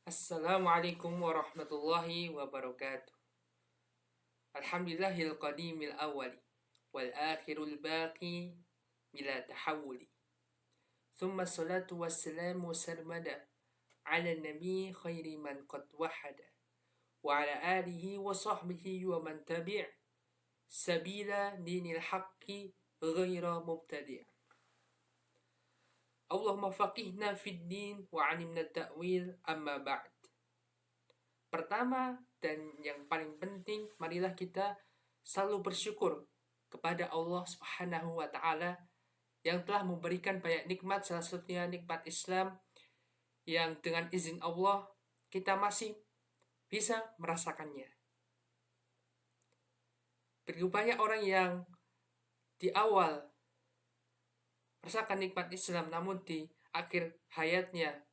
Assalamualaikum warahmatullahi wabarakatuh. Alhamdulillahil qadimil awwali wal akhirul baqi bila tahawuli. Thumma salatu wassalamu sarmada ala nabi khairi man qad wahada wa ala alihi wa sahbihi wa man tabi' sabila dinil haqqi ghaira mubtadi'. Allahumma faqihna fid din wa 'alimna ta'wil amma ba'd. Pertama dan yang paling penting, marilah kita selalu bersyukur kepada Allah Subhanahu wa taala yang telah memberikan banyak nikmat, salah satunya nikmat Islam yang dengan izin Allah kita masih bisa merasakannya. Begitu banyak orang yang di awal merasakan nikmat Islam namun di akhir hayatnya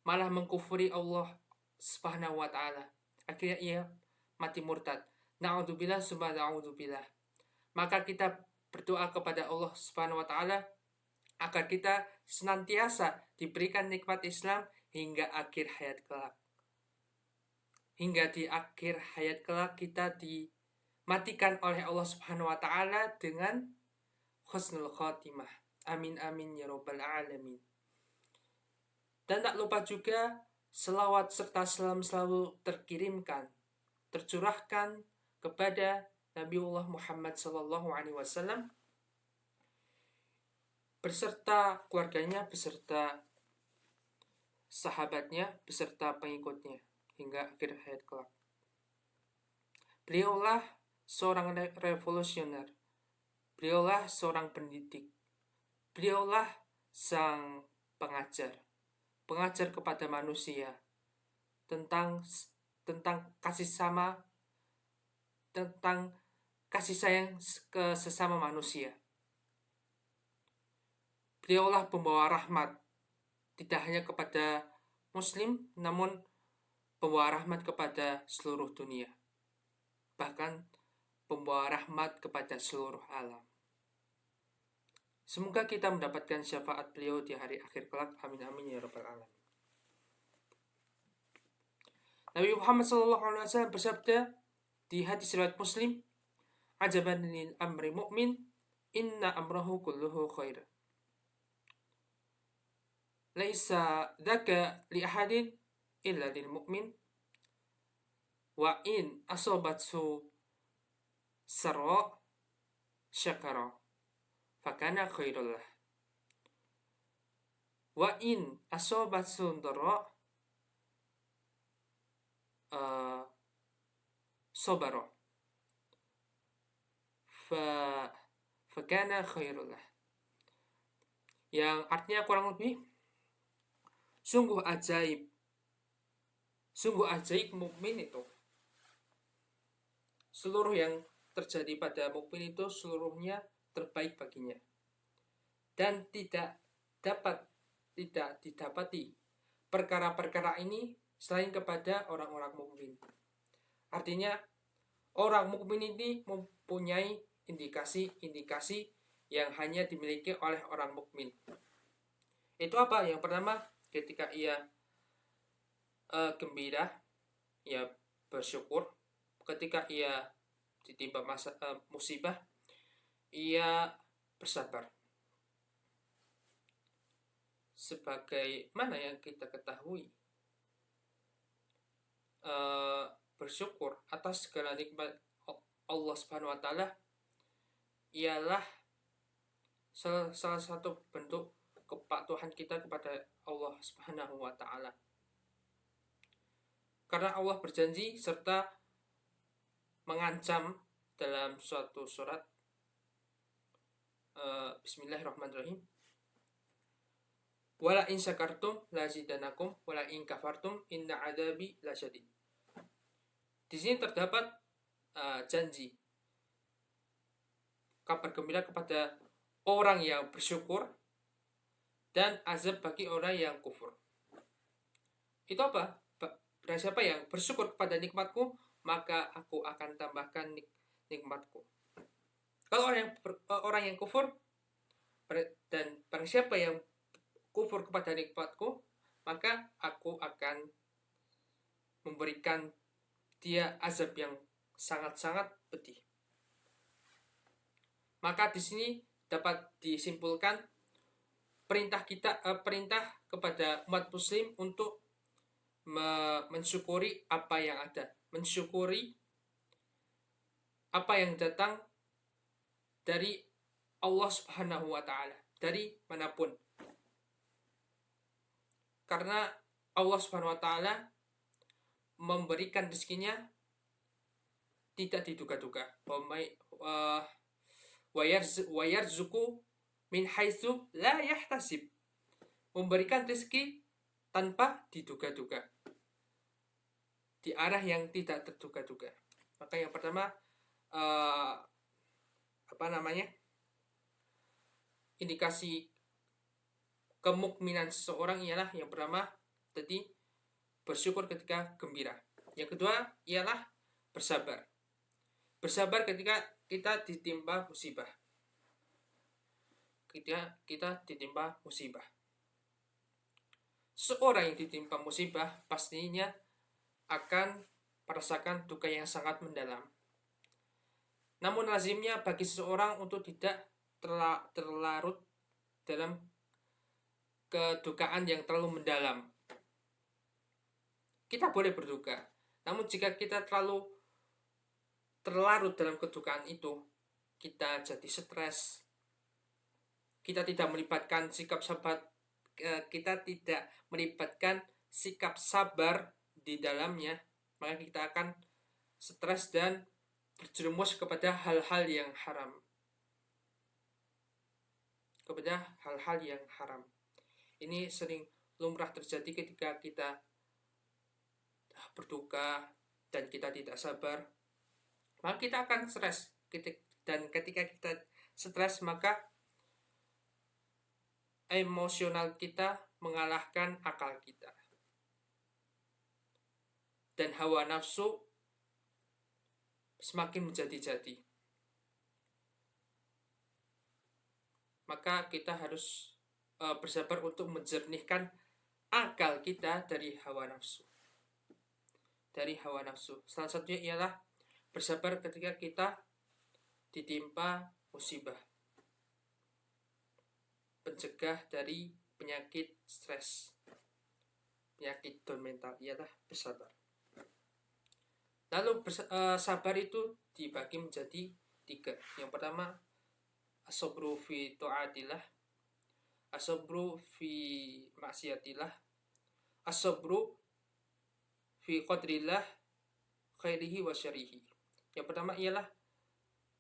malah mengkufuri Allah Subhanahu wa taala. Akhirnya ia mati murtad. Na'udzubillah summa na'udzubillah. Maka kita berdoa kepada Allah Subhanahu wa taala agar kita senantiasa diberikan nikmat Islam hingga akhir hayat kelak. Hingga di akhir hayat kelak kita dimatikan oleh Allah Subhanahu wa taala dengan husnul khatimah. Amin amin ya rabbal alamin. Dan tak lupa juga selawat serta salam selalu terkirimkan, tercurahkan kepada Nabiullah Muhammad SAW beserta keluarganya, beserta sahabatnya, beserta pengikutnya hingga akhir hayat kelak. Beliaulah seorang revolusioner, beliaulah seorang pendidik, beliaulah sang pengajar kepada manusia tentang kasih sama, tentang kasih sayang ke sesama manusia. Beliaulah pembawa rahmat tidak hanya kepada muslim, namun pembawa rahmat kepada seluruh dunia, bahkan pembawa rahmat kepada seluruh alam. Semoga kita mendapatkan syafaat beliau di hari akhir kelak. Amin amin ya rabbal alamin. Nabi Muhammad SAW bersabda di hadis riwayat Muslim, "Ajaban lil amri mu'min, inna amrahu kulluhu khair. Laisa dzaka li ahadin illa lil mu'min, wa in asabatsu sarra syakara fakana khairul lah. Wa in asabatsu dharra sabara fakana khairul lah." Yang artinya kurang lebih, sungguh ajaib mukmin itu. Seluruh yang terjadi pada mukmin itu seluruhnya terbaik baginya, dan tidak didapati perkara-perkara ini selain kepada orang-orang mukmin. Artinya orang mukmin ini mempunyai indikasi yang hanya dimiliki oleh orang mukmin. Itu apa? Yang pertama, ketika ia gembira, ia bersyukur. Ketika ia ditimpa musibah, ia bersabar. Sebagaimana yang kita ketahui, bersyukur atas segala nikmat Allah Subhanahu wa taala ialah salah satu bentuk kepatuhan kita kepada Allah Subhanahu wa taala. Karena Allah berjanji serta mengancam dalam suatu surat, Bismillahirrahmanirrahim, wala in syakartum lazidanakum wala in kafartum inna adabi lasyadid. Di sini terdapat janji, kabar gembira kepada orang yang bersyukur dan azab bagi orang yang kufur. Itu apa? Barang siapa yang bersyukur kepada nikmatku, maka aku akan tambahkan nikmatku. Kalau orang yang kufur, dan barang siapa yang kufur kepada nikmatku, maka aku akan memberikan dia azab yang sangat-sangat pedih. Maka di sini dapat disimpulkan perintah kepada umat muslim untuk mensyukuri apa yang ada, mensyukuri apa yang datang dari Allah Subhanahu wa taala, dari manapun. Karena Allah Subhanahu wa taala memberikan rezekinya tidak diduga-duga. Wa yarzuqu min haitsu la yahtasib. Memberikan rezeki tanpa diduga-duga, di arah yang tidak terduga-duga. Maka yang pertama indikasi kemukminan seseorang ialah yang pertama tadi bersyukur ketika gembira. Yang kedua ialah bersabar. Bersabar ketika kita ditimpa musibah. Ketika kita ditimpa musibah. Seorang yang ditimpa musibah pastinya akan merasakan duka yang sangat mendalam. Namun lazimnya bagi seseorang untuk tidak terlarut dalam kedukaan yang terlalu mendalam. Kita boleh berduka, namun jika kita terlalu terlarut dalam kedukaan itu, kita jadi stres. Kita tidak melibatkan sikap sabar di dalamnya, maka kita akan stres dan terjerumus kepada hal-hal yang haram. Ini sering lumrah terjadi ketika kita berduka dan kita tidak sabar, maka kita akan stres. Dan ketika kita stres, maka emosional kita mengalahkan akal kita. Dan hawa nafsu semakin menjadi-jadi. Maka kita harus bersabar untuk menjernihkan akal kita dari hawa nafsu. Salah satunya ialah bersabar ketika kita ditimpa musibah. Pencegah dari penyakit stres, penyakit down mental ialah bersabar. Lalu sabar itu dibagi menjadi 3. Yang pertama, as-sabru fi ta'atillah, as-sabru fi maksiatillah, as-sabru fi qadrillah khairihi wa syarihi. Yang pertama ialah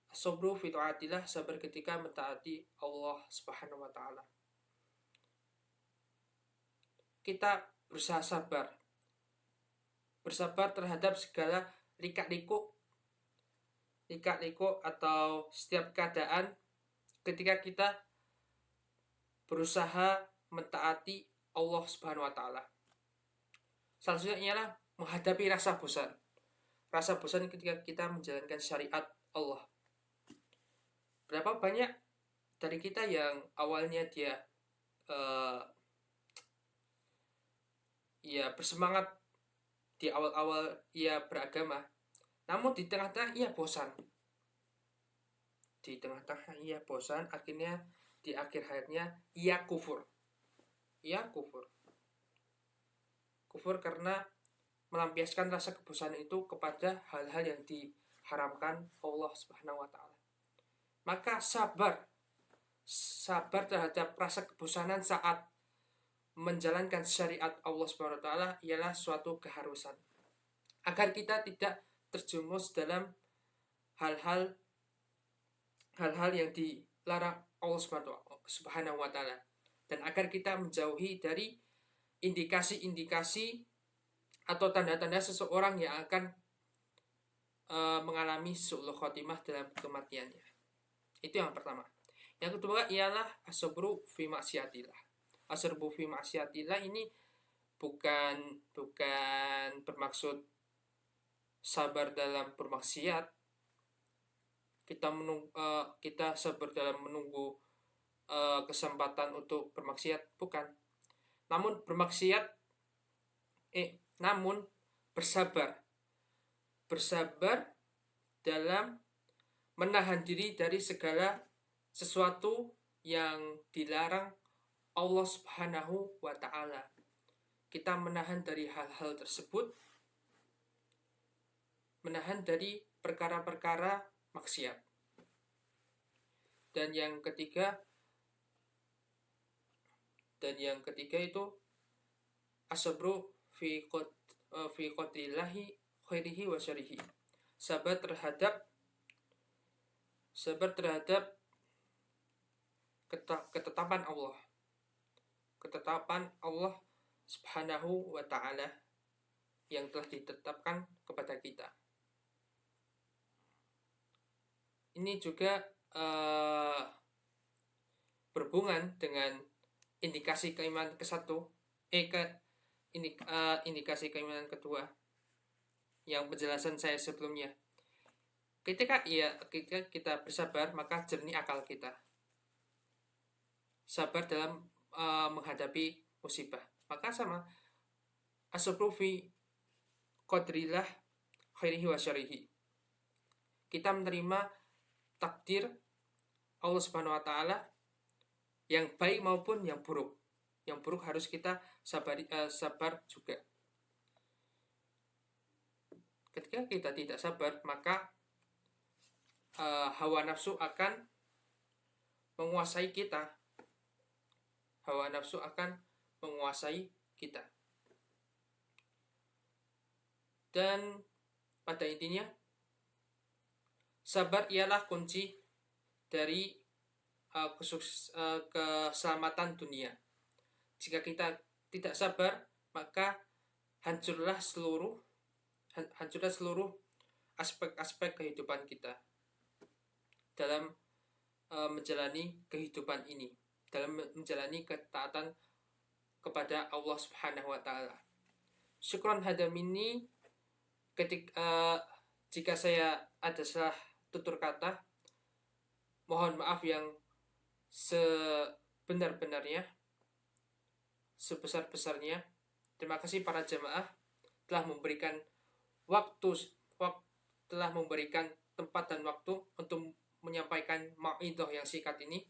as-sabru fi ta'atillah, sabar ketika mentaati Allah Subhanahu wa taala. Kita berusaha bersabar terhadap segala likak-liku atau setiap keadaan ketika kita berusaha mentaati Allah Subhanahu wa taala. Salah satunya ialah menghadapi rasa bosan. Rasa bosan ketika kita menjalankan syariat Allah. Berapa banyak dari kita yang awalnya dia bersemangat di awal-awal ia beragama, namun di tengah-tengah ia bosan. Akhirnya di akhir hayatnya ia kufur. Kufur karena melampiaskan rasa kebosanan itu kepada hal-hal yang diharamkan Allah Subhanahu wa taala. Maka sabar terhadap rasa kebosanan saat menjalankan syariat Allah Subhanahu wa taala ialah suatu keharusan agar kita tidak terjerumus dalam hal-hal yang dilarang Allah Subhanahu wa taala, dan agar kita menjauhi dari indikasi-indikasi atau tanda-tanda seseorang yang akan mengalami su'ul khotimah dalam kematiannya. Itu yang pertama. Yang kedua ialah as-sabru fi maksiatillah. As-sabru fi maksiatillah ini bukan bermaksud sabar dalam bermaksiat. Kita sabar dalam menunggu kesempatan untuk bermaksiat, bukan. Namun bersabar. Bersabar dalam menahan diri dari segala sesuatu yang dilarang Allah Subhanahu wa Ta'ala. Kita menahan dari hal-hal tersebut, menahan dari perkara-perkara maksiat. Dan yang ketiga itu asabru fi qadrillahi khairihi wa syarihi. Sabar terhadap ketetapan Allah. Ketetapan Allah Subhanahu wa Ta'ala yang telah ditetapkan kepada kita. Ini juga berhubungan dengan indikasi keimanan indikasi keimanan kedua yang penjelasan saya sebelumnya. Ketika kita bersabar, maka jernih akal kita. Sabar dalam menghadapi musibah. Maka sama asabru fi qadrillah khairihi wa syarihi. Kita menerima takdir Allah Subhanahu wa Ta'ala yang baik maupun yang buruk. Yang buruk harus kita sabar juga. Ketika kita tidak sabar, maka hawa nafsu akan menguasai kita. Hawa nafsu akan menguasai kita. Dan pada intinya, sabar ialah kunci dari keselamatan dunia. Jika kita tidak sabar, maka hancurlah seluruh aspek-aspek kehidupan kita dalam menjalani kehidupan ini, dalam menjalani ketaatan kepada Allah Subhanahu wa Ta'ala. Syukran hadamini. Jika saya ada salah tutur kata, mohon maaf yang sebenar-benarnya, sebesar-besarnya. Terima kasih para jamaah telah memberikan telah memberikan tempat dan waktu untuk menyampaikan mau'idhah yang singkat ini.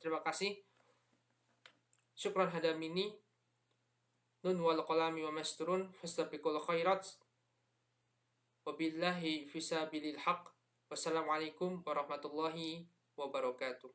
Terima kasih. Syukran hadamini. Nun wal qalami wa masturun fastabiqul khairat. Wabillahi fisabilil haq. Wassalamualaikum warahmatullahi wabarakatuh.